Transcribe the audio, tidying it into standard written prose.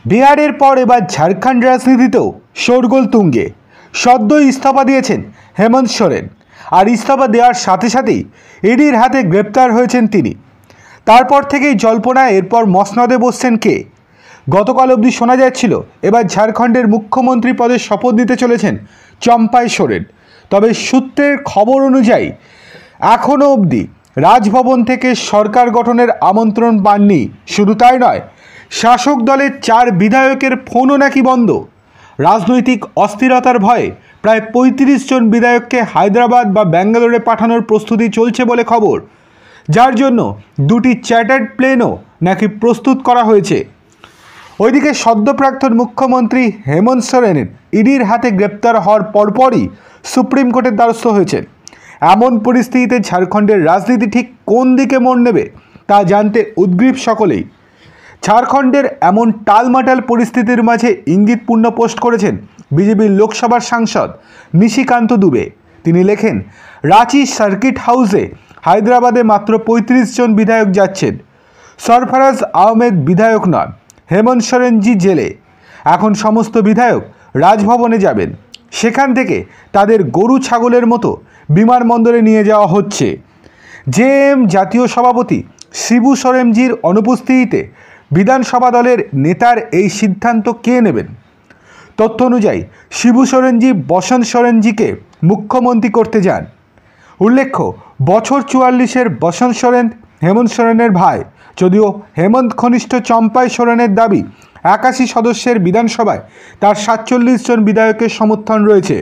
বিহারের পর এবার ঝাড়খণ্ড রাজনীতিতেও শোরগোল তুঙ্গে। সদ্য ইস্তফা দিয়েছেন হেমন্ত সোরেন, আর ইস্তফা দেওয়ার সাথে সাথেই ইডির হাতে গ্রেপ্তার হয়েছেন তিনি। তারপর থেকেই জল্পনা এরপর মসনদে বসছেন কে। গতকাল অবধি শোনা যাচ্ছিল এবার ঝাড়খণ্ডের মুখ্যমন্ত্রী পদে শপথ নিতে চলেছেন চম্পাই সোরেন। তবে সূত্রের খবর অনুযায়ী এখনও অবধি রাজভবন থেকে সরকার গঠনের আমন্ত্রণ পাননি। শুধু তাই নয়, শাসক দলের 4 বিধায়কের ফোনও নাকি বন্ধ। রাজনৈতিক অস্থিরতার ভয়ে প্রায় 35 জন বিধায়ককে হায়দ্রাবাদ বা ব্যাঙ্গালোরে পাঠানোর প্রস্তুতি চলছে বলে খবর, যার জন্য 2টি চ্যাটার্ড প্লেনও নাকি প্রস্তুত করা হয়েছে। ওইদিকে সদ্য প্রাক্তন মুখ্যমন্ত্রী হেমন্ত সোরেনের ইডির হাতে গ্রেপ্তার হওয়ার পরপরই সুপ্রিম কোর্টের দ্বারস্থ হয়েছেন। এমন পরিস্থিতিতে ঝাড়খণ্ডের রাজনীতি ঠিক কোন দিকে মোড় নেবে তা জানতে উদ্গ্রীব সকলেই। ঝাড়খণ্ডের এমন টালমাটাল পরিস্থিতির মাঝে ইঙ্গিতপূর্ণ পোস্ট করেছেন বিজেপির লোকসভার সাংসদ নিশিকান্ত দুবে। তিনি লেখেন, রাঁচি সার্কিট হাউসে হায়দ্রাবাদে মাত্র 35 জন বিধায়ক যাচ্ছেন। সরফরাজ আহমেদ বিধায়ক নন, হেমন্ত সোরেনজি জেলে। এখন সমস্ত বিধায়ক রাজভবনে যাবেন, সেখান থেকে তাদের গরু ছাগলের মতো বিমানবন্দরে নিয়ে যাওয়া হচ্ছে। জেএম জাতীয় সভাপতি শিবু সোরেনজির অনুপস্থিতিতে বিধানসভা দলের নেতার এই সিদ্ধান্ত কে নেবেন? তথ্য অনুযায়ী শিবু সোরেনজি বসন্ত সোরেনজিকে মুখ্যমন্ত্রী করতে যান। উল্লেখ্য, বছর 44-এর বসন্ত সোরেন হেমন্ত সোরেনের ভাই। যদিও হেমন্ত ঘনিষ্ঠ চম্পাই সোরেনের দাবি 81 সদস্যের বিধানসভায় তার 47 জন বিধায়কের সমর্থন রয়েছে।